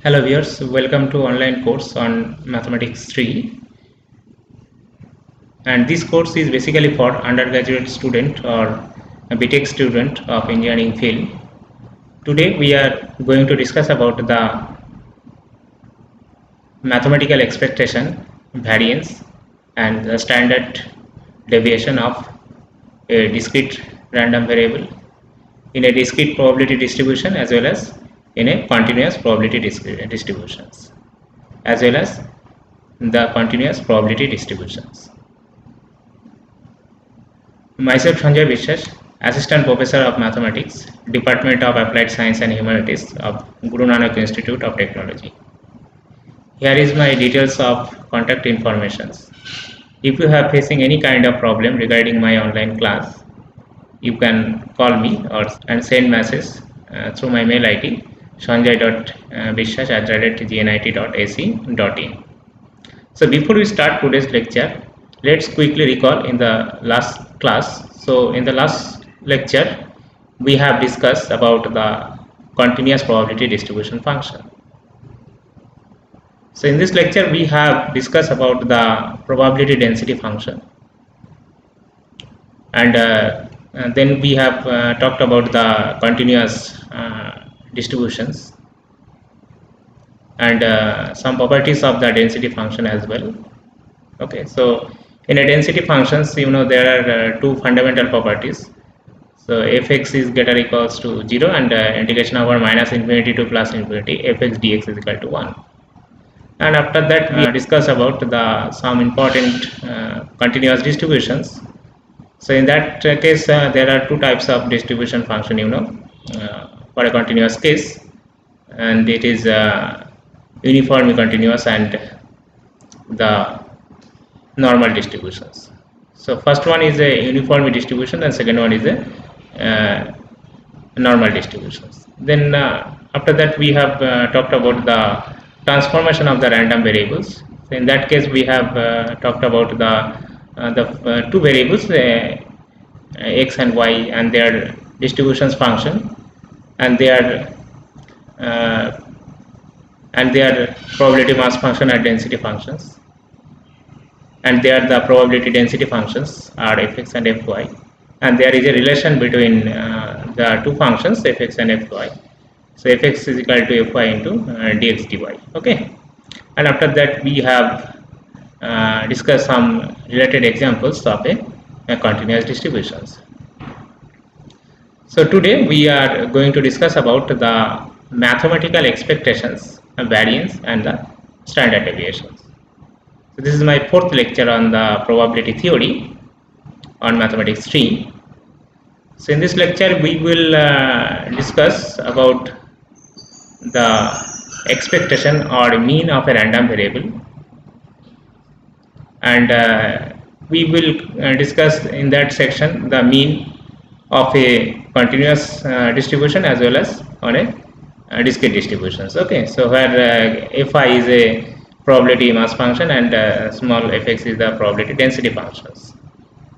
Hello viewers, welcome to online course on Mathematics 3, and this course is basically for undergraduate student or a BTech student of engineering field. Today we are going to discuss about the mathematical expectation, variance and the standard deviation of a discrete random variable in a discrete probability distribution as well as in a continuous probability distributions as well as the continuous probability distributions. Myself Sanjay Vishwas, Assistant Professor of Mathematics, Department of Applied Science and Humanities of Guru Nanak Institute of Technology. Here is my details of contact informations. If you are facing any kind of problem regarding my online class, you can call me and send message through my mail ID sanjay.vishwas@gnit.ac.in. So before we start today's lecture, let's quickly recall in the last class. So in the last lecture, we have discussed about the continuous probability distribution function. So in this lecture, we have discussed about the probability density function, and then we have talked about the continuous distributions and some properties of the density function as well. Okay, so in a density functions, there are two fundamental properties. So fx is greater equals to 0 and integration over minus infinity to plus infinity fx dx is equal to 1. And after that we discuss about the some important continuous distributions. So in that case there are two types of distribution function for a continuous case, and it is uniformly continuous and the normal distributions. So first one is a uniformity distribution and second one is a normal distributions. Then after that we have talked about the transformation of the random variables. So in that case we have talked about the two variables x and y and their distributions function and their probability mass function and density functions, and there the probability density functions are fx and fy, and there is a relation between the two functions fx and fy. So fx is equal to fy into dx dy. Okay, and after that we have discussed some related examples of a continuous distributions. So today we are going to discuss about the mathematical expectations, variance and the standard deviations. So this is my fourth lecture on the probability theory on Mathematics 3. So in this lecture we will discuss about the expectation or mean of a random variable, and we will discuss in that section the mean of a continuous distribution as well as on a discrete distributions. Okay, so where fi is a probability mass function and small fx is the probability density functions,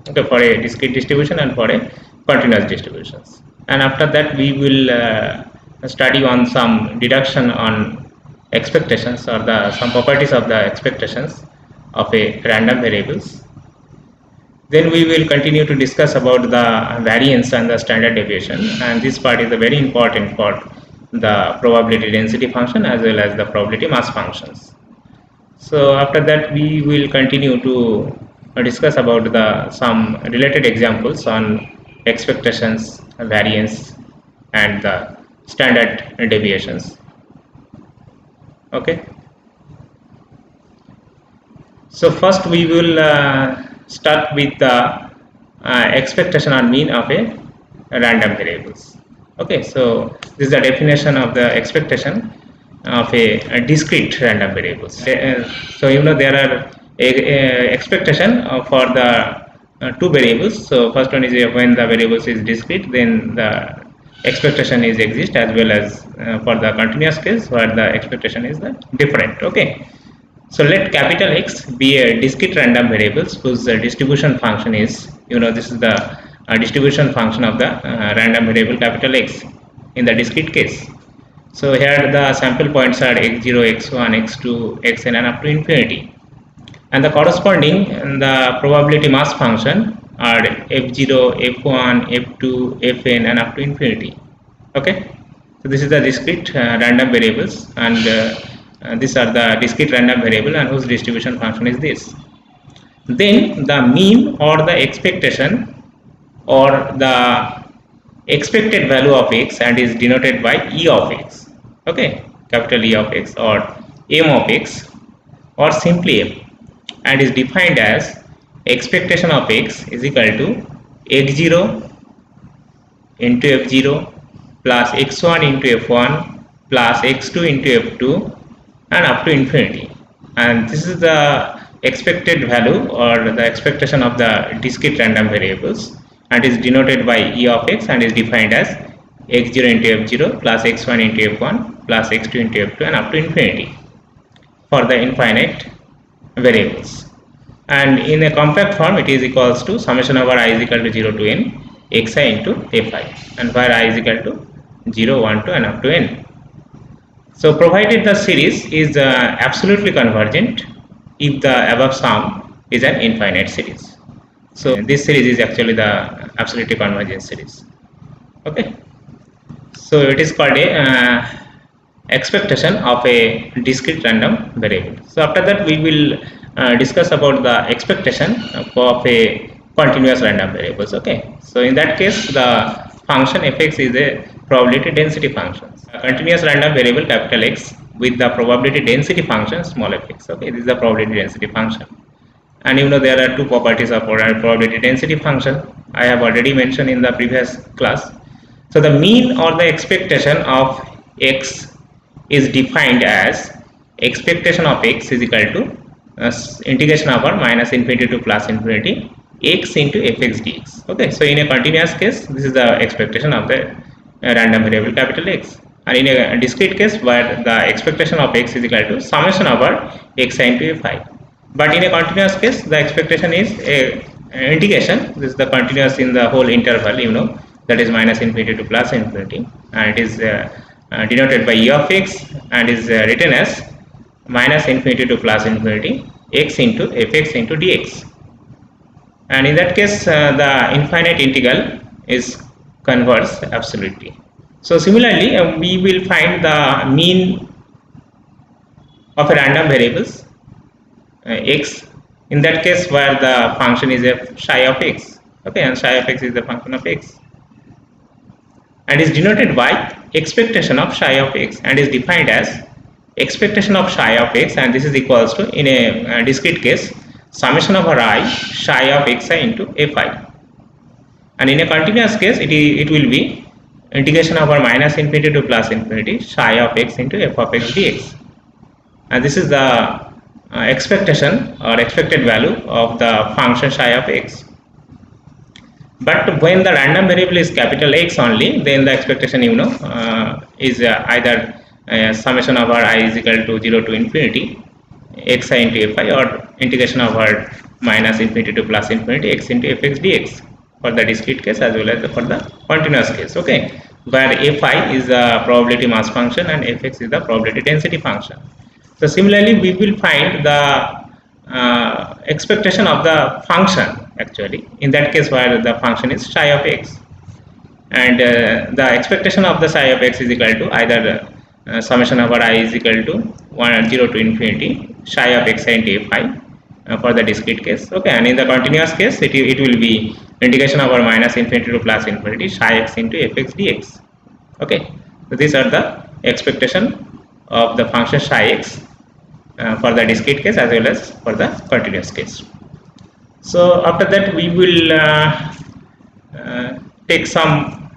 okay, for a discrete distribution and for a continuous distributions. And after that we will study on some deduction on expectations or some properties of the expectations of a random variables. Then we will continue to discuss about the variance and the standard deviation, and this part is very important for the probability density function as well as the probability mass functions. So after that we will continue to discuss about some related examples on expectations, variance and the standard deviations. Okay, so first we will start with the expectation or mean of a random variables. Okay, so this is the definition of the expectation of a discrete random variables. So there are a expectation for the two variables. So first one is when the variables is discrete, then the expectation is exist, as well as for the continuous case where the expectation is the different. Okay, so let capital X be a discrete random variables whose distribution function is, this is the distribution function of the random variable capital X in the discrete case. So here the sample points are x0, x1, x2, xn and up to infinity. And the corresponding the probability mass function are f0, f1, f2, fn and up to infinity. Okay. So this is the discrete random variables, and these are the discrete random variable and whose distribution function is this. Then the mean or the expectation or the expected value of x and is denoted by e of x. Okay, capital E of x or m of x or simply m, and is defined as expectation of x is equal to x0 into f0 plus x1 into f1 plus x2 into f2 and up to infinity. And this is the expected value or the expectation of the discrete random variables, and is denoted by e of x and is defined as x0 into f0 plus x1 into f1 plus x2 into f2 and up to infinity for the infinite variables. And in a compact form it is equals to summation over I is equal to 0 to n xi into fi, and where I is equal to 0, 1, 2 and up to n. So provided the series is absolutely convergent if the above sum is an infinite series. So this series is actually the absolutely convergent series. Okay. So it is called a expectation of a discrete random variable. So after that we will discuss about the expectation of a continuous random variables. Okay. So in that case the function fx is a probability density function. A continuous random variable capital X with the probability density function small fx. Okay, this is the probability density function. And you know there are two properties of probability density function. I have already mentioned in the previous class. So the mean or the expectation of x is defined as expectation of x is equal to integration over minus infinity to plus infinity x into fx dx. Okay, so in a continuous case this is the expectation of the random variable capital X, and in a discrete case where the expectation of x is equal to summation over x into fi. But in a continuous case the expectation is a integration. This is the continuous in the whole interval, you know, that is minus infinity to plus infinity, and it is denoted by e of x and is written as minus infinity to plus infinity x into fx into dx. And in that case the infinite integral is converges absolutely. So similarly we will find the mean of a random variables x, in that case where the function is a psi of x. Okay, and psi of x is the function of x and is denoted by expectation of psi of x and is defined as expectation of psi of x, and this is equals to in a discrete case summation over I psi of xi into fi. And in a continuous case it will be integration over minus infinity to plus infinity psi of x into f of x dx, and this is the expectation or expected value of the function psi of x. But when the random variable is capital X only, then the expectation, you know, is either summation over I is equal to 0 to infinity xi into fi, or integration over minus infinity to plus infinity x into fx dx for the discrete case as well as for the continuous case. Okay, where fi is the probability mass function and fx is the probability density function. So similarly we will find the expectation of the function actually in that case where the function is psi of x, and the expectation of the psi of x is equal to either summation over I is equal to 0 to infinity psi of x into fi for the discrete case. Okay, and in the continuous case it will be integration over minus infinity to plus infinity psi x into fx dx. Okay, so these are the expectation of the function psi x for the discrete case as well as for the continuous case. So after that we will take some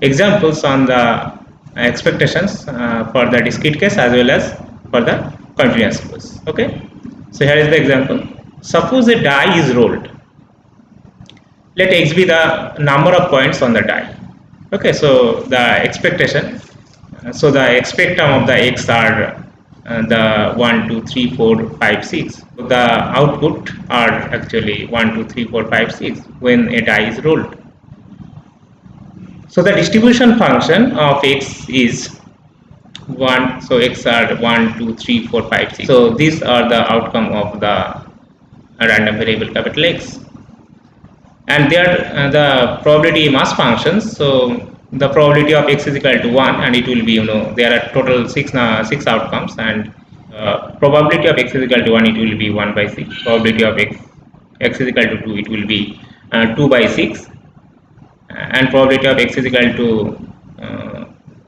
examples on the expectations for the discrete case as well as for the continuous case. Okay, so here is the example. Suppose a die is rolled. Let x be the number of points on the die. Okay, so the expectation, so the expectum of the x are the 1, 2, 3, 4, 5, 6. So the output are actually 1, 2, 3, 4, 5, 6 when a die is rolled. So the distribution function of x is 1, so x are 1, 2, 3, 4, 5, 6. So these are the outcome of the random variable capital X, and they are the probability mass functions. So the probability of x is equal to 1, and it will be, there are total six outcomes, and probability of x is equal to 1, it will be 1 by 6. Probability of x is equal to 2, it will be 2 by 6, and probability of x is equal to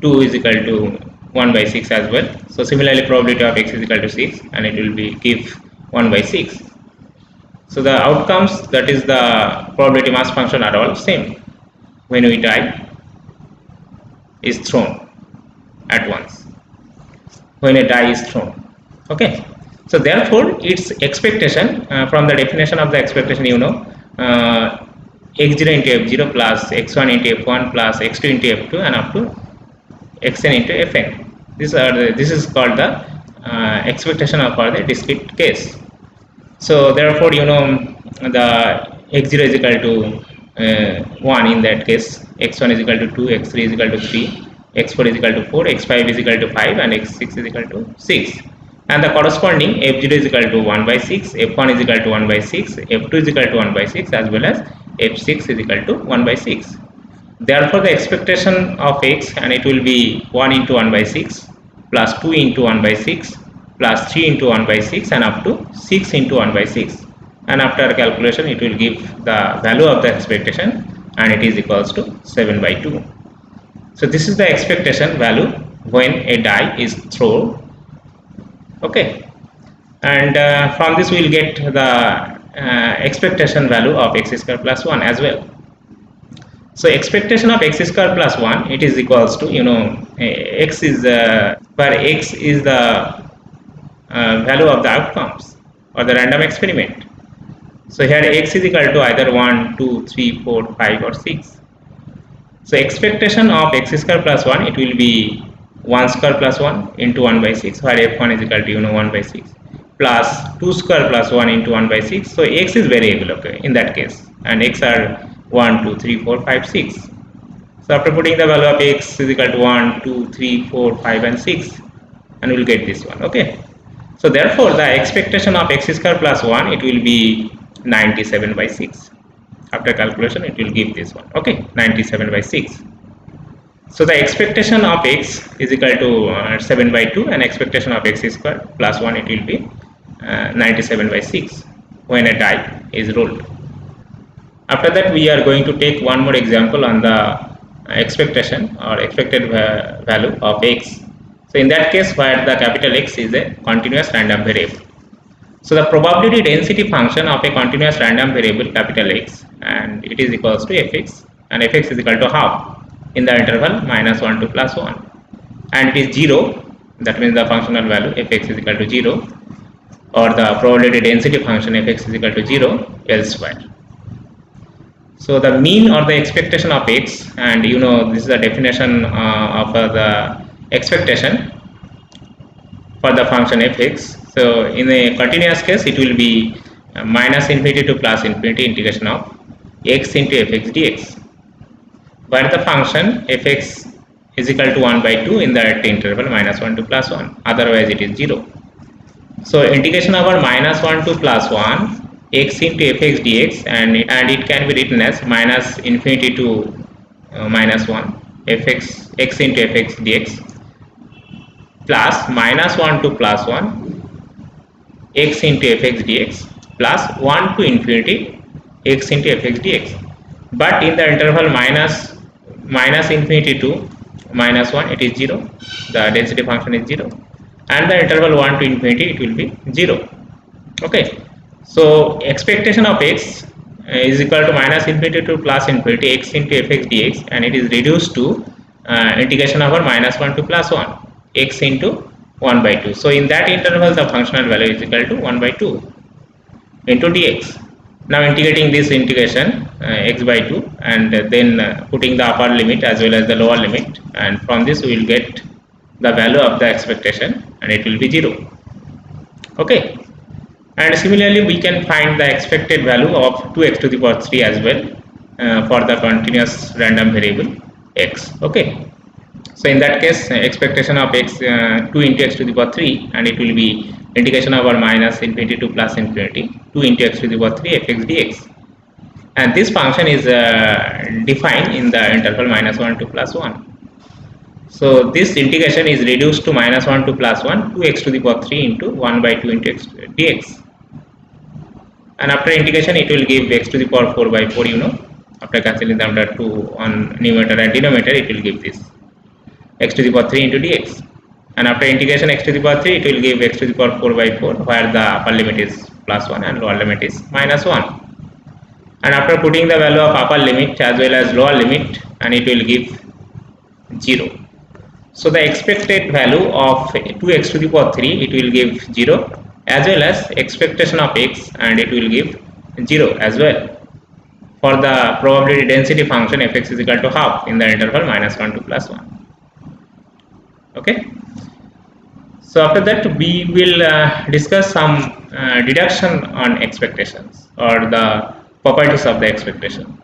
2 is equal to 1 by 6 as well. So similarly, probability of x is equal to 6, and it will be give 1 by 6. So the outcomes, that is the probability mass function, are all same when we die is thrown at once, when a die is thrown. Okay, so therefore its expectation, from the definition of the expectation, x0 into f0 plus x1 into f1 plus x2 into f2 and up to xn into fn. This is called the expectation for the discrete case. So therefore, the x0 is equal to 1 in that case, x1 is equal to 2, x3 is equal to 3, x4 is equal to 4, x5 is equal to 5, and x6 is equal to 6. And the corresponding f0 is equal to 1 by 6, f1 is equal to 1 by 6, f2 is equal to 1 by 6, as well as f6 is equal to 1 by 6. Therefore, the expectation of x, and it will be 1 into 1 by 6 plus 2 into 1 by 6 plus 3 into 1 by 6 and up to 6 into 1 by 6. And after calculation, it will give the value of the expectation, and it is equals to 7 by 2. So this is the expectation value when a die is thrown. Okay, and from this we will get the expectation value of x square plus 1 as well. So expectation of x square plus 1, it is equals to, x is where x is the value of the outcomes or the random experiment. So here x is equal to either 1, 2, 3, 4, 5 or 6. So expectation of x square plus 1, it will be 1 square plus 1 into 1 by 6, where f1 is equal to 1 by 6 plus 2 square plus 1 into 1 by 6. So x is variable, okay, in that case, and x are 1, 2, 3, 4, 5, 6. So after putting the value of x is equal to 1, 2, 3, 4, 5 and 6, and we will get this one. Okay, so therefore the expectation of x square plus 1, it will be 97 by 6. After calculation, it will give this one. Okay, 97 by 6. So the expectation of x is equal to 7 by 2, and expectation of x square plus 1, it will be 97 by 6 when a die is rolled. After that, we are going to take one more example on the expectation or expected value of x. So in that case, where the capital X is a continuous random variable. So the probability density function of a continuous random variable capital X, and it is equals to fx, and fx is equal to half in the interval -1 to +1, and it is 0. That means the functional value fx is equal to 0, or the probability density function fx is equal to 0 elsewhere. So the mean or the expectation of x, and this is the definition of the expectation for the function fx. So in a continuous case, it will be -∞ to +∞ integration of x into fx dx, where the function fx is equal to 1 by 2 in that interval -1 to +1, otherwise it is 0. So integration over -1 to +1 x into fx dx, and it can be written as -∞ to -1 fx x into fx dx plus -1 to +1 x into fx dx plus 1 to infinity x into fx dx. But in the interval -∞ to -1, it is 0. The density function is 0, and the interval 1 to infinity, it will be 0. Okay. So expectation of x is equal to -∞ to +∞ x into fx dx, and it is reduced to integration over -1 to +1 x into 1 by 2. So in that interval, the functional value is equal to 1 by 2 into dx. Now integrating this integration x by 2, and then putting the upper limit as well as the lower limit, and from this we will get the value of the expectation, and it will be 0. Okay. And similarly, we can find the expected value of 2x to the power 3 as well for the continuous random variable x. Okay. So in that case, expectation of x 2 into x to the power 3, and it will be integration over minus infinity to plus infinity 2 into x to the power 3 fx dx. And this function is defined in the interval minus 1 to plus 1. So this integration is reduced to minus 1 to plus 1 2x to the power 3 into 1 by 2 into x dx. And after integration it will give x to the power 4 by 4, after cancelling the under 2 on numerator and denominator, it will give this x to the power 3 into dx. And after integration x to the power 3, it will give x to the power 4 by 4, where the upper limit is plus 1 and lower limit is minus 1. And after putting the value of upper limit as well as lower limit, and it will give 0. So the expected value of 2x to the power 3, it will give 0, as well as expectation of x, and it will give 0 as well, for the probability density function fx is equal to half in the interval minus 1 to plus 1. Okay. So after that we will discuss some deduction on expectations, or the properties of the expectation.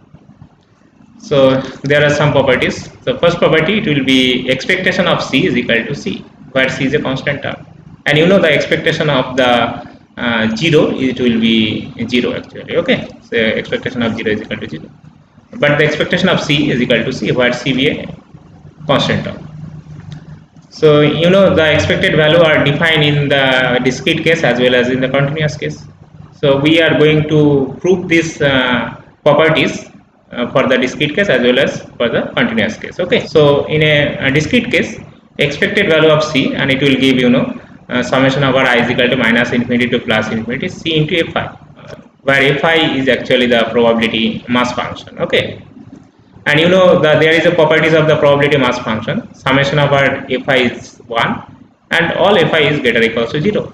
So there are some properties. So first property, it will be expectation of c is equal to c, where c is a constant term, and the expectation of the 0, it will be 0 actually. Okay, so expectation of 0 is equal to 0, but the expectation of c is equal to c, where c be a constant term. So the expected value are defined in the discrete case as well as in the continuous case. So we are going to prove these properties for the discrete case as well as for the continuous case. Okay, so in a discrete case, expected value of c, and it will give summation over I is equal to minus infinity to plus infinity c into fi, where fi is actually the probability mass function. Okay, and that there is a properties of the probability mass function, summation over fi is 1 and all fi is greater or equals to 0.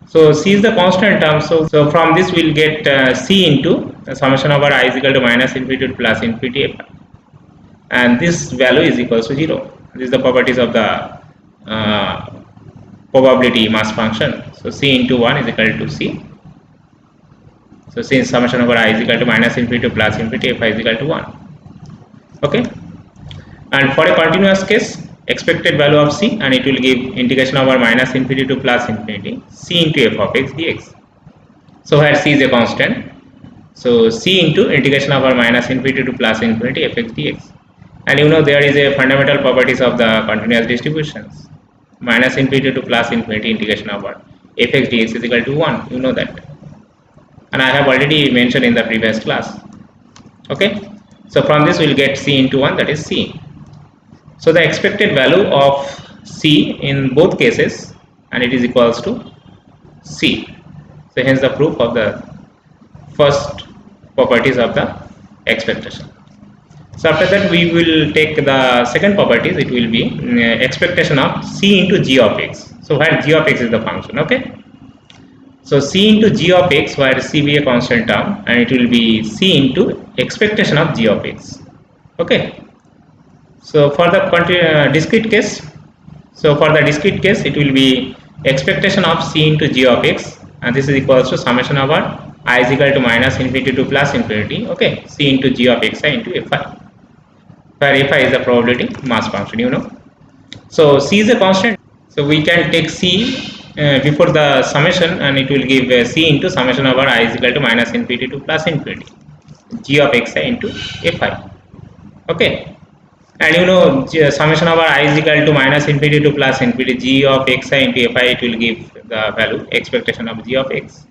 So c is the constant term, so from this we will get c into summation over I is equal to minus infinity to plus infinity fi, and this value is equals to 0. This is the properties of the probability mass function. So c into 1 is equal to c. So since summation over I is equal to minus infinity to plus infinity, fi is equal to 1. Okay, and for a continuous case, expected value of c, and it will give integration over minus infinity to plus infinity c into f of x dx. So here c is a constant, so c into integration over minus infinity to plus infinity fx dx. And there is a fundamental properties of the continuous distributions, minus infinity to plus infinity integration over fx dx is equal to 1, that, and I have already mentioned in the previous class. Okay, so from this we will get c into 1, that is c. So the expected value of c in both cases, and it is equals to c. So hence the proof of the first properties of the expectation. So after that we will take the second properties. It will be expectation of c into g of x. So where g of x is the function. Okay, so c into g of x, where c be a constant term, and it will be c into expectation of g of x. Okay, so for the discrete case, it will be expectation of c into g of x, and this is equals to summation over I is equal to minus infinity to plus infinity. Okay, c into g of xi into fi, where fi is the probability mass function. So c is a constant, so we can take c before the summation, and it will give c into summation over I is equal to minus infinity to plus infinity g of xi into fi. Okay, and summation over I is equal to minus infinity to plus infinity g of xi into fi, it will give the value expectation of g of x.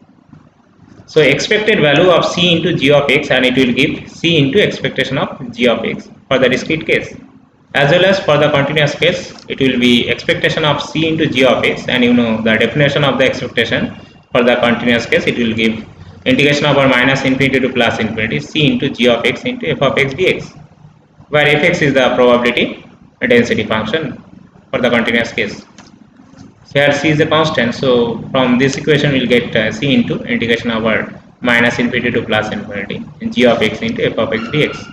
So expected value of c into g of x, and it will give c into expectation of g of x for the discrete case, as well as for the continuous case. It will be expectation of c into g of x, and the definition of the expectation for the continuous case, it will give integration over minus infinity to plus infinity c into g of x into f of x dx, where fx is the probability density function for the continuous case. Here c is a constant, so from this equation we will get c into integration over minus infinity to plus infinity g of x into f of x dx,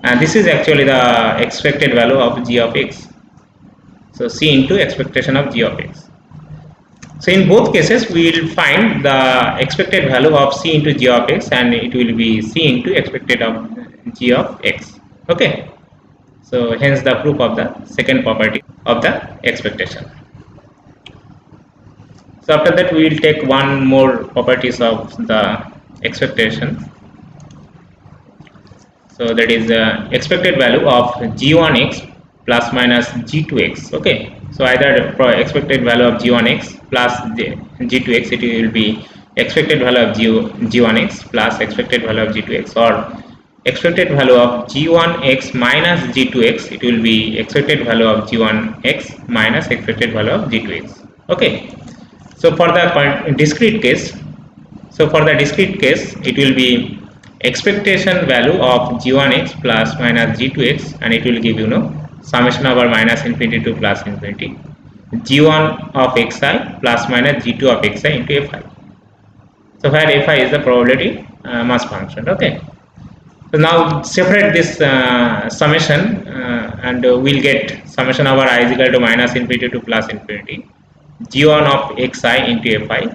and this is actually the expected value of g of x. So c into expectation of g of x. So in both cases we will find the expected value of c into g of x, and it will be c into expected of g of x. Okay, So hence the proof of the second property of the expectation. So after that we will take one more properties of the expectation. So that is the expected value of g1x plus minus g2x. Okay, so either for expected value of g1x plus g2x, it will be expected value of g1x plus expected value of g2x, or expected value of g1x minus g2x, it will be expected value of g1x minus expected value of g2x. Okay, so for the discrete case, it will be expectation value of g1x plus minus g2x, and it will give summation over minus infinity to plus infinity g1 of xi plus minus g2 of xi into fi. So where fi is the probability mass function. Okay, so now separate this summation and we'll get summation over I is equal to minus infinity to plus infinity g1 of xi into fi.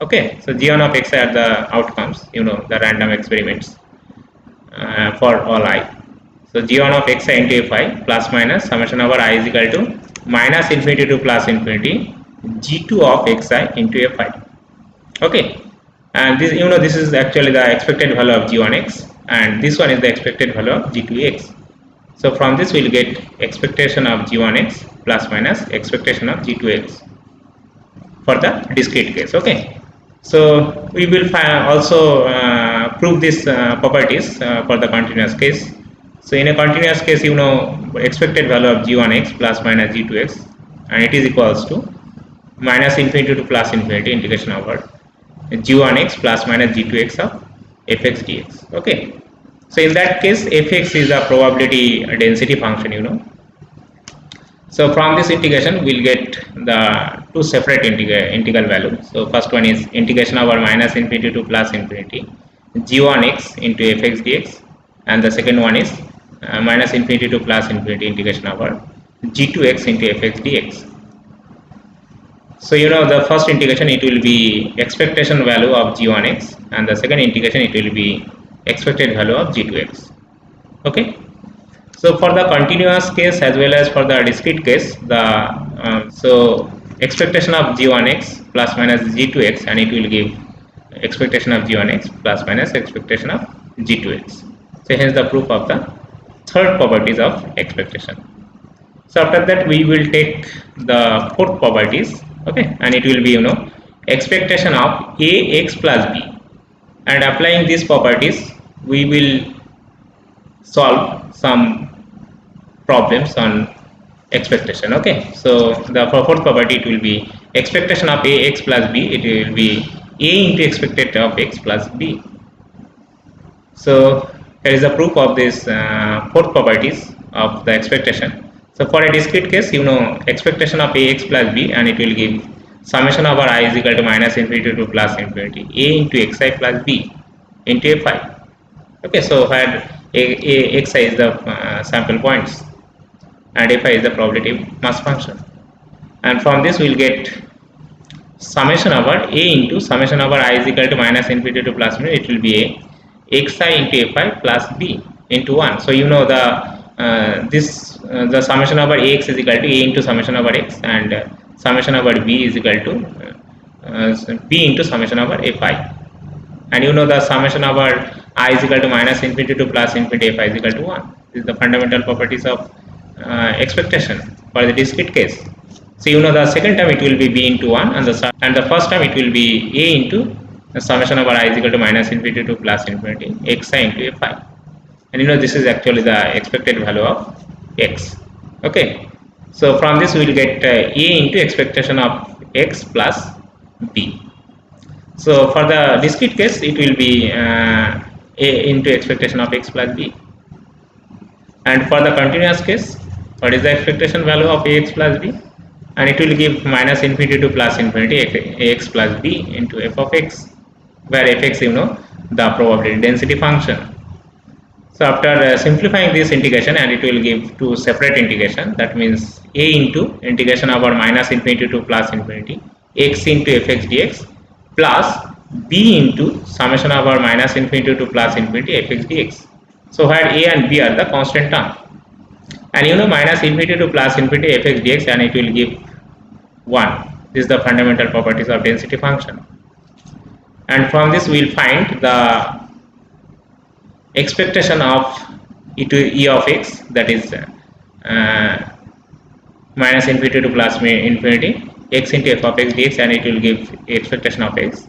Okay, so g1 of xi are the outcomes, the random experiments for all I. So g1 of xi into fi plus minus summation over I is equal to minus infinity to plus infinity g2 of xi into fi. Okay, and this this is actually the expected value of g1x, and this one is the expected value of g2x. So from this we will get expectation of g1x plus minus expectation of g2x for the discrete case. Okay, so we will also prove these properties for the continuous case. So in a continuous case, expected value of g1x plus minus g2x, and it is equals to minus infinity to plus infinity integration over g1x plus minus g2x of fx dx. Okay, so in that case fx is a probability density function. So from this integration we'll get the two separate integral values. So first one is integration over minus infinity to plus infinity g1x into fx dx, and the second one is minus infinity to plus infinity integration over g2x into fx dx. So the first integration, it will be expectation value of g1x, and the second integration, it will be expected value of g2x. Okay, so for the continuous case as well as for the discrete case, the so expectation of g1x plus minus g2x, and it will give expectation of g1x plus minus expectation of g2x. So hence the proof of the third properties of expectation. So after that we will take the fourth properties. Okay, and it will be expectation of ax plus b, and applying these properties we will solve some problems on expectation. Okay, so the fourth property, it will be expectation of ax plus b, it will be a into expected of x plus b. So here is the proof of this fourth properties of the expectation. So for a discrete case, expectation of ax plus b, and it will give summation over I is equal to minus infinity to plus infinity a into xi plus b into fi. Okay, so where xi is the sample points and fi is the probability mass function, and from this we will get summation over a into summation over I is equal to minus infinity to plus infinity, it will be a xi into fi plus b into 1. So the summation over ax is equal to a into summation over x, and summation over b is equal to b into summation over fi, and the summation over I is equal to minus infinity to plus infinity fi is equal to 1. This is the fundamental properties of expectation for the discrete case. So the second term it will be b into 1, and the first term it will be a into the summation over I is equal to minus infinity to plus infinity xi into fi. And this is actually the expected value of x. Okay, so from this we will get a into expectation of x plus b. So for the discrete case, it will be a into expectation of x plus b, and for the continuous case, what is the expectation value of ax plus b, and it will give minus infinity to plus infinity ax plus b into f of x, where fx the probability density function. So after simplifying this integration, and it will give two separate integration, that means a into integration over minus infinity to plus infinity x into fx dx plus b into summation over minus infinity to plus infinity fx dx. So where a and b are the constant term. and you know minus infinity to plus infinity fx dx, and it will give 1. This is the fundamental properties of density function. And from this we will find the expectation of e to e of x, that is minus infinity to plus infinity x into f of x dx, and it will give expectation of x,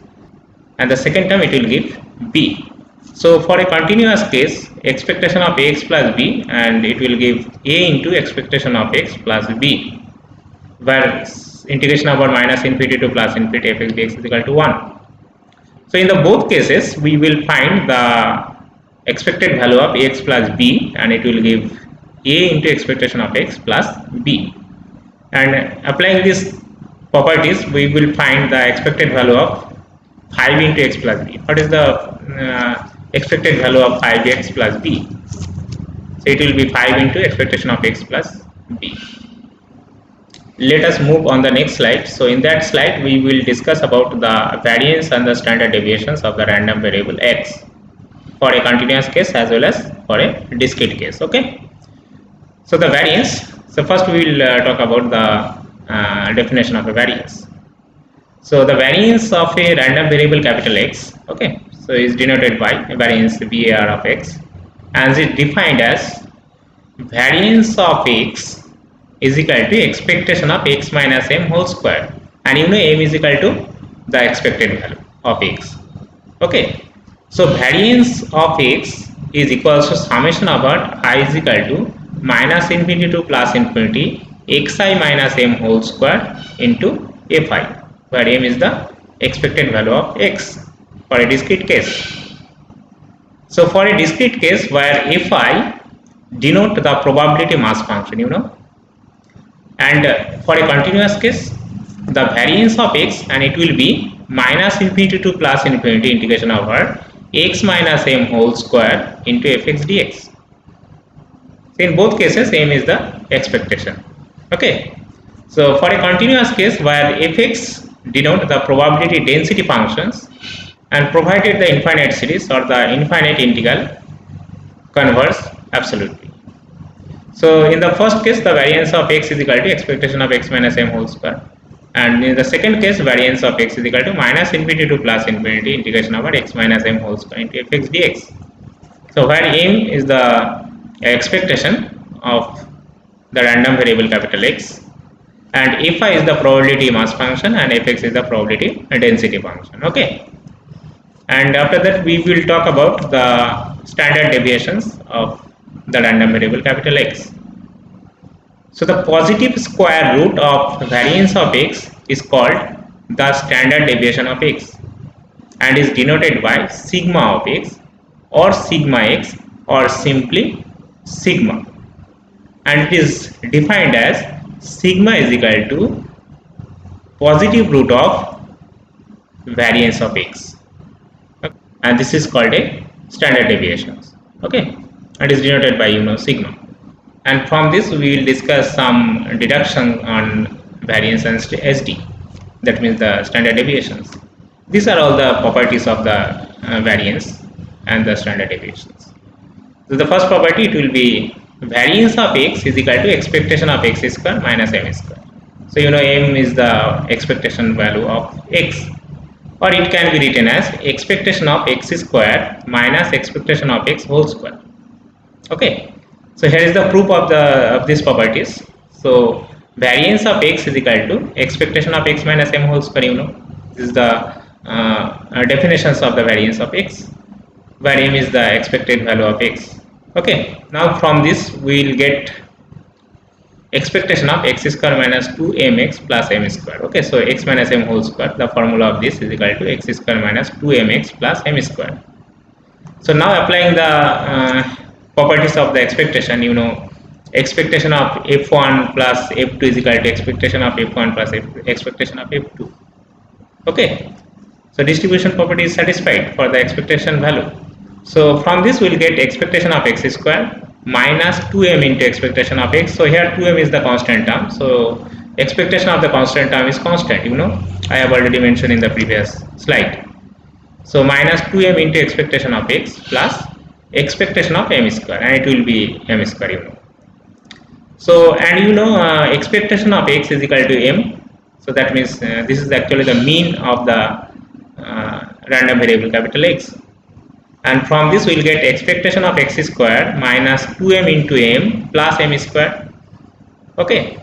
and the second term it will give b. So for a continuous case, expectation of x plus b, and it will give a into expectation of x plus b, where integration about minus infinity to plus infinity fx dx is equal to 1. So in the both cases we will find the expected value of x plus b, and it will give a into expectation of x plus b, and applying these properties we will find the expected value of 5 into x plus b. What is the expected value of 5x plus b? So it will be 5 into expectation of x plus b. Let us move on the next slide. So in that slide we will discuss about the variance and the standard deviations of the random variable x for a continuous case as well as for a discrete case. Okay, so the variance. So first we will talk about the definition of a variance. So the variance of a random variable capital X, okay, so is denoted by a variance var of x, and is defined as variance of x is equal to expectation of x minus m whole square, and you know m is equal to the expected value of x. Okay, so variance of x is equals to summation about I is equal to minus infinity to plus infinity xi minus m whole square into fi, where m is the expected value of x for a discrete case. So for a discrete case where fi denote the probability mass function, you know, and for a continuous case the variance of x, and it will be minus infinity to plus infinity integration over x minus m whole square into fx dx. So in both cases m is the expectation. Okay, so for a continuous case where fx denote the probability density functions, and provided the infinite series or the infinite integral converge absolutely. So in the first case the variance of x is equal to expectation of x minus m whole square, and in the second case variance of x is equal to minus infinity to plus infinity integration over x minus m whole square into fx dx. So where m is the expectation of the random variable capital X, and fi is the probability mass function, and fx is the probability density function. Okay, and after that we will talk about the standard deviations of the random variable capital X. So the positive square root of variance of x is called the standard deviation of x, and is denoted by sigma of x or sigma x or simply sigma, and it is defined as sigma is equal to positive root of variance of x, and this is called a standard deviations. Okay, and is denoted by, you know, sigma. And from this we will discuss some deduction on variance and SD, that means the standard deviations. These are all the properties of the variance and the standard deviations. So the first property, it will be variance of x is equal to expectation of x square minus m square. So you know m is the expectation value of x, or it can be written as expectation of x square minus expectation of x whole square. Okay, so here is the proof of these properties. So variance of x is equal to expectation of x minus m whole square. You know, this is the definitions of the variance of x, where m is the expected value of x. Okay, now from this we will get expectation of x square minus 2mx plus m square. Okay, so x minus m whole square, the formula of this is equal to x square minus 2mx plus m square. So now applying the properties of the expectation, you know, expectation of f1 plus f2 is equal to expectation of f1 plus expectation of f2. Okay, so distribution property is satisfied for the expectation value. So from this we will get expectation of x square minus 2m into expectation of x. So here 2m is the constant term, so expectation of the constant term is constant, you know, I have already mentioned in the previous slide. So minus 2m into expectation of x plus expectation of m square, and it will be m square, you know. So, and expectation of x is equal to m. So that means this is actually the mean of the random variable capital X. And from this we will get expectation of x square minus 2m into m plus m square. Okay.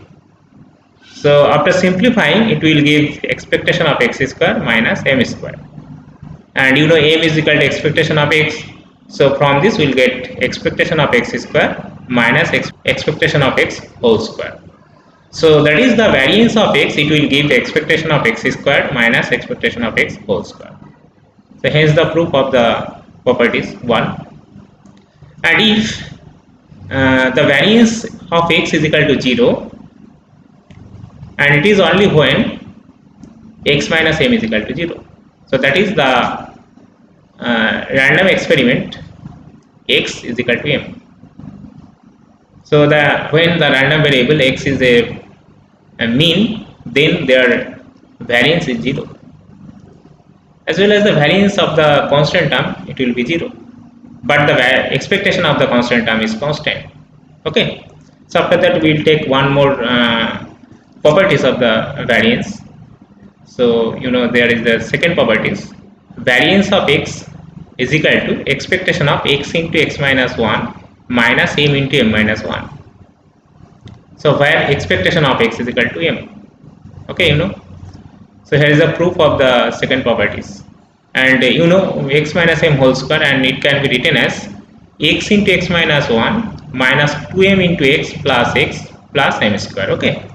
So after simplifying, it will give expectation of x square minus m square. And m is equal to expectation of x. So from this we will get expectation of x square minus expectation of x whole square. So that is the variance of x. It will give the expectation of x square minus expectation of x whole square. So hence the proof of the properties 1. And if the variance of x is equal to 0, and it is only when x minus m is equal to 0. So that is the random experiment x is equal to m. So when the random variable x is a mean, then their variance is 0. As well as the variance of the constant term, it will be 0. But the expectation of the constant term is constant. Okay. So after that we will take one more properties of the variance. So there is the second properties. Variance of x is equal to expectation of x into x minus 1 minus m into m minus 1. So where expectation of x is equal to m. Okay, so here is a proof of the second properties. And x minus m whole square, and it can be written as x into x minus 1 minus 2m into x plus m square. Okay.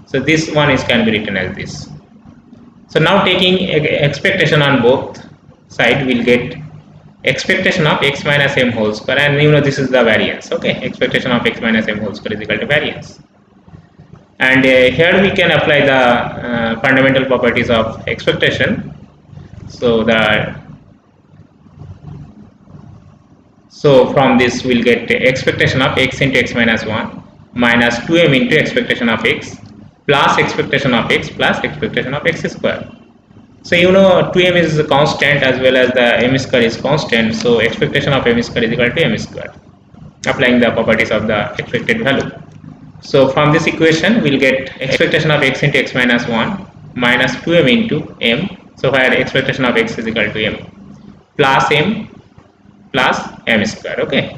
So this one can be written as this. So now taking expectation on both side, we'll get expectation of x minus m whole square, and this is the variance. Okay, expectation of x minus m whole square is equal to variance. And here we can apply the fundamental properties of expectation. So from this we'll get expectation of x into x minus 1 minus 2m into expectation of x plus expectation of x plus expectation of x square. So 2m is constant as well as the m square is constant. So expectation of m square is equal to m square, applying the properties of the expected value. So from this equation we'll get expectation of x into x minus 1 minus 2m into m. So where expectation of x is equal to m plus m square. Okay.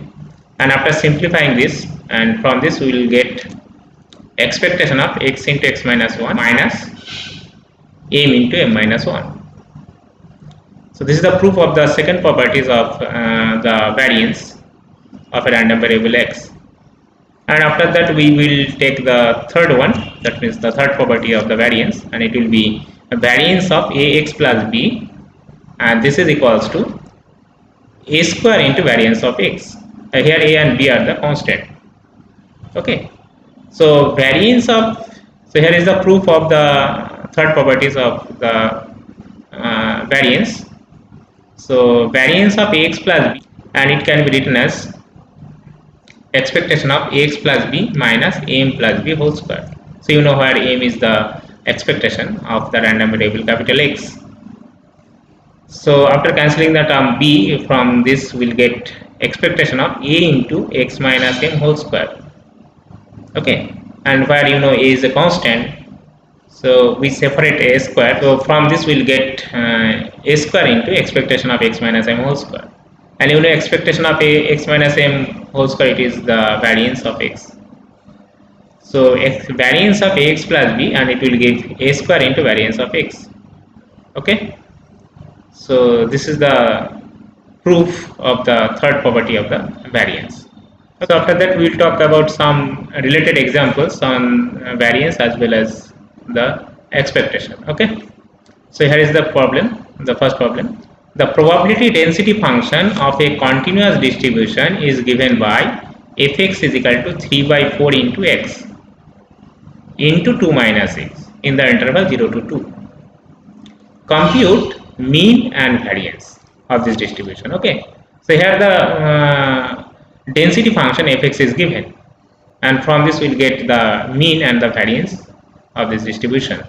And after simplifying this, and from this we will get expectation of x into x minus 1 minus m into m minus 1. So this is the proof of the second properties of the variance of a random variable x. And after that we will take the third one, that means the third property of the variance, and it will be a variance of ax plus b, and this is equals to a square into variance of x. Here a and b are the constant. Okay. So variance of, so here is the proof of the third properties of the variance. So variance of ax plus b, and it can be written as expectation of ax plus b minus am plus b whole square. So where am is the expectation of the random variable capital X. So after cancelling the term b, from this we'll get expectation of a into x minus m whole square. Okay. And where a is a constant, so we separate a square. So from this we'll get a square into expectation of x minus m whole square. And expectation of x minus m whole square, it is the variance of x. So variance of ax plus b, and it will give a square into variance of x. Okay. So this is the proof of the third property of the variance. So after that we will talk about some related examples on variance as well as the expectation. Okay. So here is the problem, the first problem. The probability density function of a continuous distribution is given by fx is equal to 3 by 4 into x into 2 minus x in the interval 0 to 2. Compute mean and variance of this distribution. Okay. So here the density function fx is given, and from this we'll get the mean and the variance of this distribution.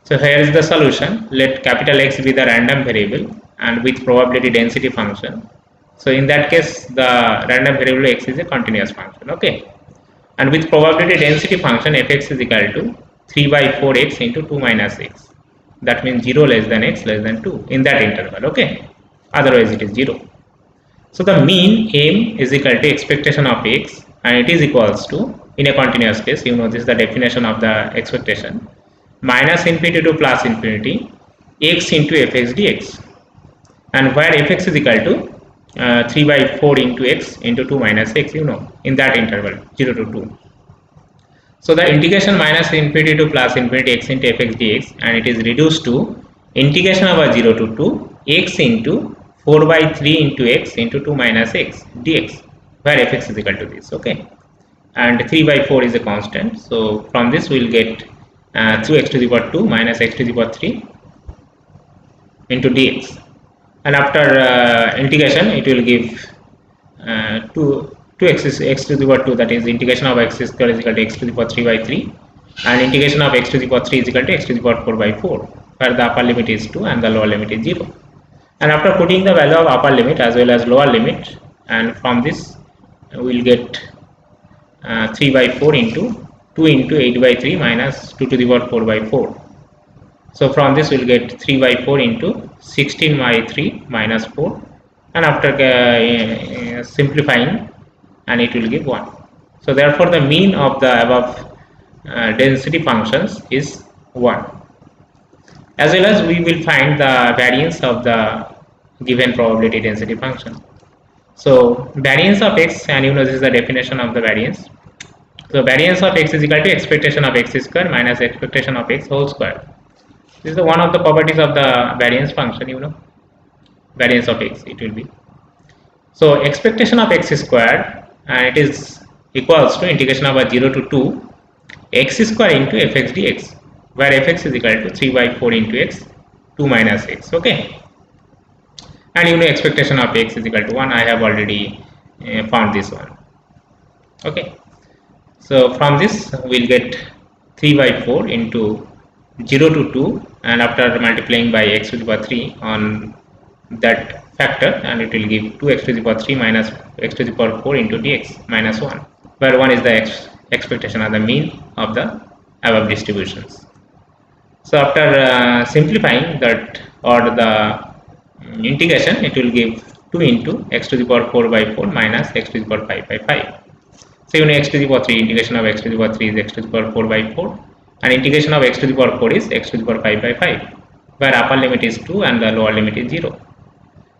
So here is the solution. Let capital X be the random variable and with probability density function. So in that case the random variable x is a continuous function. Okay. and with probability density function fx is equal to 3 by 4x into 2 minus x. That means 0 less than x less than 2 in that interval. Okay, otherwise it is 0. So the mean m is equal to expectation of x, and it is equals to, in a continuous case, you know this is the definition of the expectation, minus infinity to plus infinity x into fx dx, and where fx is equal to 3 by 4 into x into 2 minus x, you know, in that interval 0 to 2. So the integration minus infinity to plus infinity x into fx dx, and it is reduced to integration over 0 to 2 x into 4 by 3 into x into 2 minus x dx, where fx is equal to this. Okay, and 3 by 4 is a constant, so from this we will get 2x to the power 2 minus x to the power 3 into dx, and after integration it will give 2x to the power 2, that is integration of x square is equal to x to the power 3 by 3, and integration of x to the power 3 is equal to x to the power 4 by 4, where the upper limit is 2 and the lower limit is 0. And after putting the value of upper limit as well as lower limit, and from this we will get 3 by 4 into 2 into 8 by 3 minus 2 to the power 4 by 4. So from this we will get 3 by 4 into 16 by 3 minus 4, and after simplifying, and it will give 1. So therefore the mean of the above density functions is 1. As well as we will find the variance of the given probability density function. So variance of x, and you know this is the definition of the variance. So variance of x is equal to expectation of x square minus expectation of x whole square. This is the one of the properties of the variance function, you know, variance of x it will be. So expectation of x squared, and it is equals to integration over 0 to 2 x square into fx dx, where fx is equal to 3 by 4 into x 2 minus x. Okay, and you know expectation of x is equal to 1. I have already found this one. Okay, so from this we will get 3 by 4 into 0 to 2, and after multiplying by x to the power 3 on that factor, and it will give 2x to the power 3 minus x to the power 4 into dx minus 1, where 1 is the expectation or the mean of the above distributions. So after simplifying that or the integration, it will give 2 into x to the power 4 by 4 minus x to the power 5 by 5. So you know x to the power 3, integration of x to the power 3 is x to the power 4 by 4, and integration of x to the power 4 is x to the power 5 by 5, where upper limit is 2 and the lower limit is 0.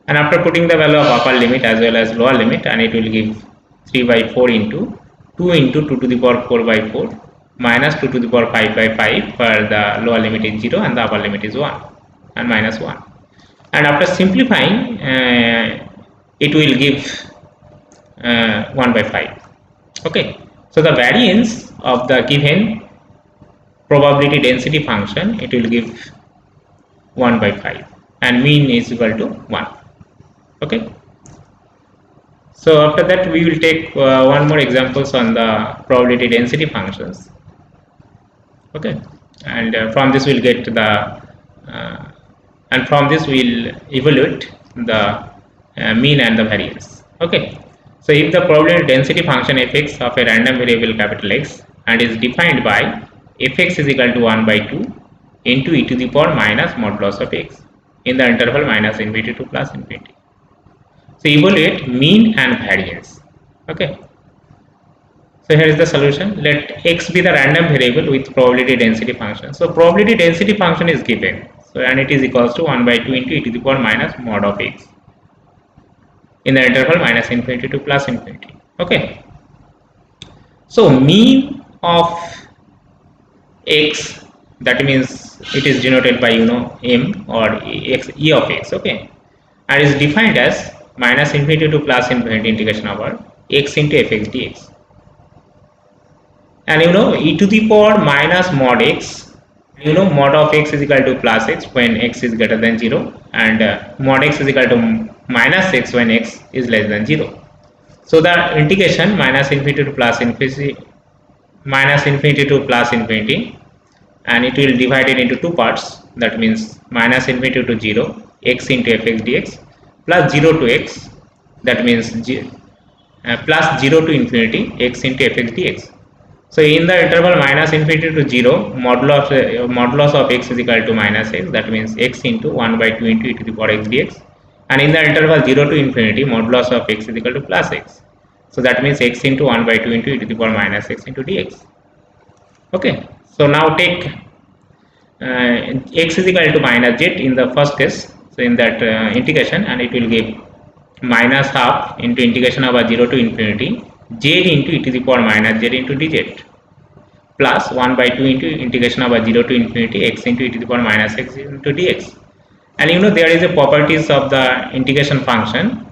And after putting the value of upper limit as well as lower limit, and it will give 3 by 4 into 2 into 2 to the power 4 by 4 minus 2 to the power 5 by 5, where the lower limit is 0 and the upper limit is 1 and minus 1. And after simplifying, it will give 1 by 5. Okay, so the variance of the given probability density function, it will give 1 by 5, and mean is equal to 1. Okay, so after that we will take one more examples on the probability density functions. Okay, and from this we will get the and from this we will evaluate the mean and the variance. Okay, so if the probability density function fx of a random variable capital X and is defined by fx is equal to 1 by 2 into e to the power minus modulus of x in the interval minus infinity to plus infinity. So evaluate mean and variance. Okay, so here is the solution. Let x be the random variable with probability density function. So probability density function is given, so and it is equals to 1 by 2 into e to the power minus mod of x in the interval minus infinity to plus infinity. Okay, so mean of x, that means it is denoted by, you know, m or x, e of x. Okay, and is defined as minus infinity to plus infinity integration over x into fx dx, and you know e to the power minus mod x, you know mod of x is equal to plus x when x is greater than 0, and mod x is equal to minus x when x is less than 0. So the integration minus infinity to plus infinity to plus infinity, and it will divide it into two parts, that means minus infinity to 0 x into fx dx plus 0 to x, that means plus 0 to infinity x into fx dx. So in the interval minus infinity to 0, modulus of x is equal to minus x, that means x into 1 by 2 into e to the power x dx. And in the interval 0 to infinity, modulus of x is equal to plus x. So that means x into 1 by 2 into e to the power minus x into dx. Okay, so now take x is equal to minus z in the first case. So in that integration, and it will give minus half into integration of 0 to infinity z into e to the power minus z into dz plus 1 by 2 into integration of 0 to infinity x into e to the power minus x into dx. And you know there is a properties of the integration function.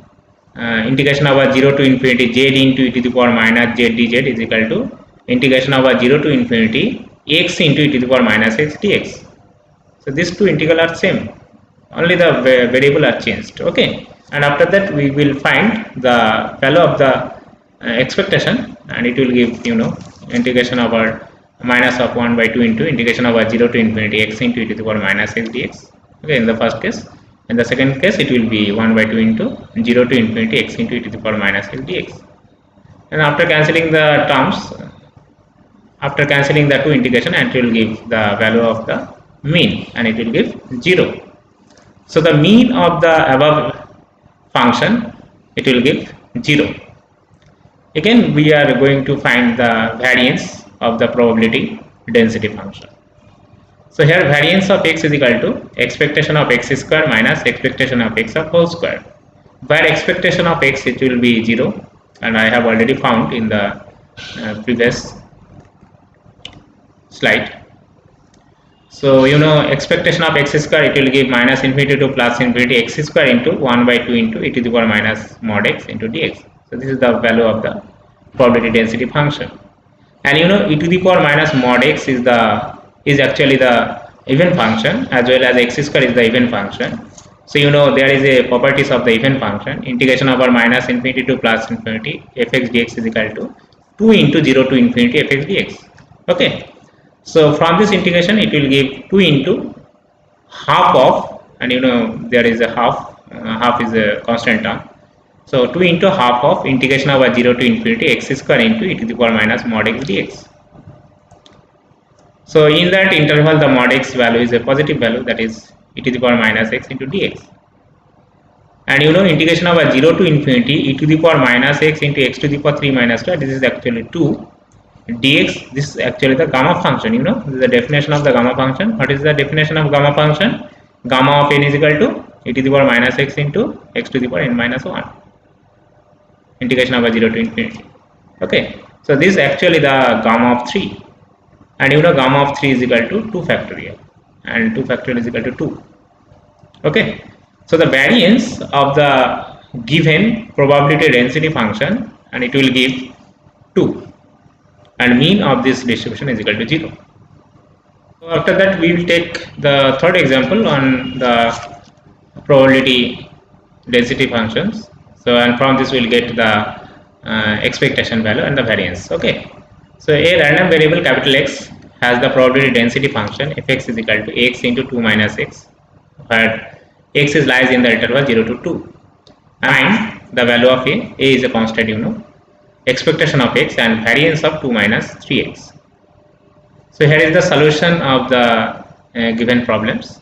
Integration of 0 to infinity z into e to the power minus z dz is equal to integration of 0 to infinity x into e to the power minus x dx. So these two integral are same, only the variable are changed. Okay, and after that we will find the value of the expectation, and it will give integration over minus of 1 by 2 into integration over 0 to infinity x into e to the power minus x dx. Okay, in the first case. In the second case, it will be 1 by 2 into 0 to infinity x into e to the power minus x dx. And after cancelling the terms, after cancelling the two integration, and it will give the value of the mean, and it will give 0. So the mean of the above function, it will give 0. Again, we are going to find the variance of the probability density function. So here variance of x is equal to expectation of x square minus expectation of x of whole square. Where expectation of x, it will be 0, and I have already found in the previous slide. So expectation of x square, it will give minus infinity to plus infinity x square into 1 by 2 into e to the power minus mod x into dx. So this is the value of the probability density function. And e to the power minus mod x is actually the even function, as well as x square is the even function. So there is a properties of the even function. Integration over minus infinity to plus infinity fx dx is equal to 2 into 0 to infinity fx dx. Okay, so from this integration, it will give 2 into half of, and there is a half is a constant term. So 2 into half of integration over 0 to infinity x square into e to the power minus mod x dx. So in that interval, the mod x value is a positive value, that is e to the power minus x into dx. And integration over 0 to infinity e to the power minus x into x to the power 3 minus 2, this is actually 2 dx. This is actually the gamma function. This is the definition of the gamma function. What is the definition of gamma function? Gamma of n is equal to e to the power minus x into x to the power n minus 1. Integration over 0 to infinity. Okay, so this is actually the gamma of 3, and gamma of 3 is equal to 2 factorial, and 2 factorial is equal to 2. Okay, so the variance of the given probability density function, and it will give 2, and mean of this distribution is equal to 0. So after that, we will take the third example on the probability density functions. So, and from this we will get the expectation value and the variance. Okay, so a random variable capital X has the probability density function fx is equal to x into 2 minus x, where x is lies in the interval 0 to 2, and the value of a is a constant, expectation of x, and variance of 2 minus 3x. So here is the solution of the given problems.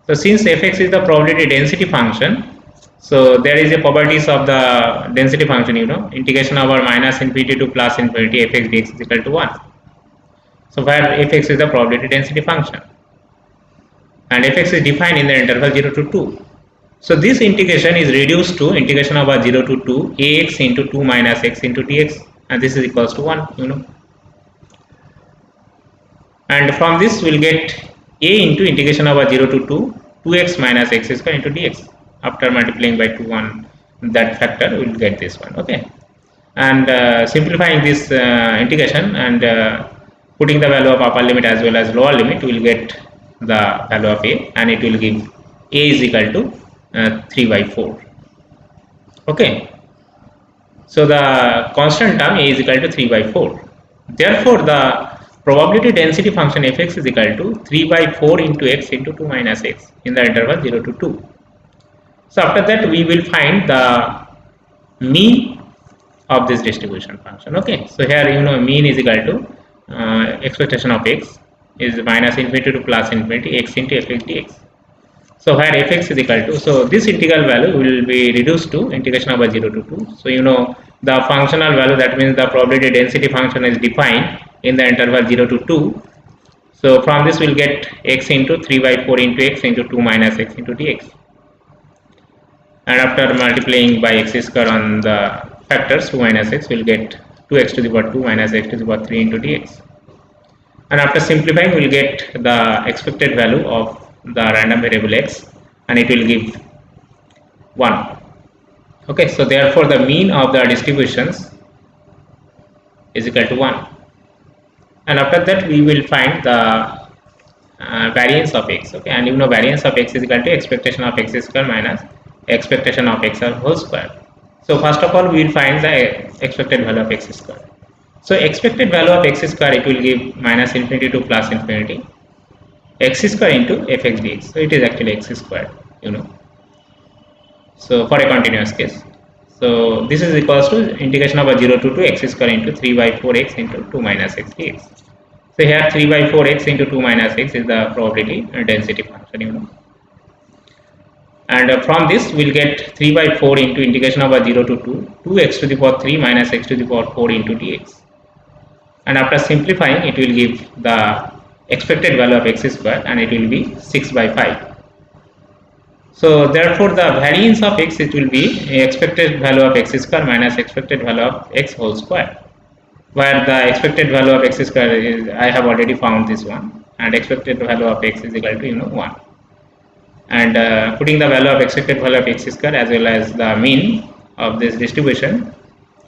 So since fx is the probability density function, so there is a properties of the density function, integration over minus infinity to plus infinity fx dx is equal to 1. So where fx is the probability density function, and fx is defined in the interval 0 to 2. So this integration is reduced to integration over 0 to 2 ax into 2 minus x into dx, and this is equals to 1, And from this we will get a into integration over 0 to 2 2x minus x square into dx. After multiplying by 2 on that factor, we will get this one. Okay, and simplifying this integration and putting the value of upper limit as well as lower limit, we will get the value of a, and it will give a is equal to 3 by 4. Okay, so the constant term a is equal to 3 by 4. Therefore, the probability density function fx is equal to 3 by 4 into x into 2 minus x in the interval 0 to 2. So after that, we will find the mean of this distribution function. Okay, so here mean is equal to expectation of x is minus infinity to plus infinity x into fx dx. So where fx is equal to, so this integral value will be reduced to integration over 0 to 2. So you know the functional value, that means the probability density function is defined in the interval 0 to 2. So from this we'll get x into 3 by 4 into x into 2 minus x into dx. And after multiplying by x square on the factors 2 minus x, we'll get 2x to the power 2 minus x to the power 3 into dx. And after simplifying, we'll get the expected value of the random variable x, and it will give 1. Okay, so therefore the mean of the distributions is equal to 1. And after that we will find the variance of x. Okay, and you know variance of x is equal to expectation of x square minus expectation of x whole square. So first of all we will find the expected value of x square. So expected value of x square, it will give minus infinity to plus infinity x square into fx dx. So it is actually x square, you know. So for a continuous case, so this is equals to integration over 0 to 2 x square into 3 by 4x into 2 minus x dx. So here 3 by 4x into 2 minus x is the probability density function, you know. And from this we'll get 3 by 4 into integration over 0 to 2 2x to the power 3 minus x to the power 4 into dx. And after simplifying, it will give the expected value of x square, and it will be 6 by 5. So therefore the variance of x, it will be expected value of x square minus expected value of x whole square, where the expected value of x square is, I have already found this one, and expected value of x is equal to, you know, 1. And putting the value of expected value of x square as well as the mean of this distribution,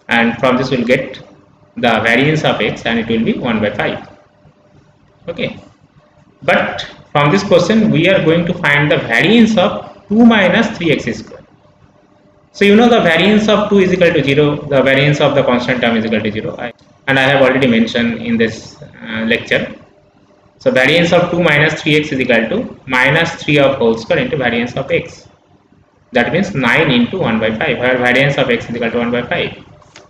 and from this we'll get the variance of x, and it will be 1 by 5. Okay, but from this question we are going to find the variance of 2 minus 3x square. So you know the variance of 2 is equal to 0, the variance of the constant term is equal to 0, and I have already mentioned in this lecture. So variance of 2 minus 3x is equal to minus 3 of whole square into variance of x. That means 9 into 1 by 5, where variance of x is equal to 1 by 5.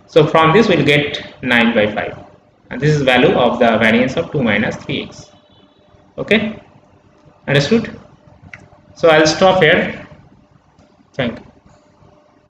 So from this we will get 9 by 5, and this is value of the variance of 2 minus 3x. Okay, understood? So I will stop here. Thank you.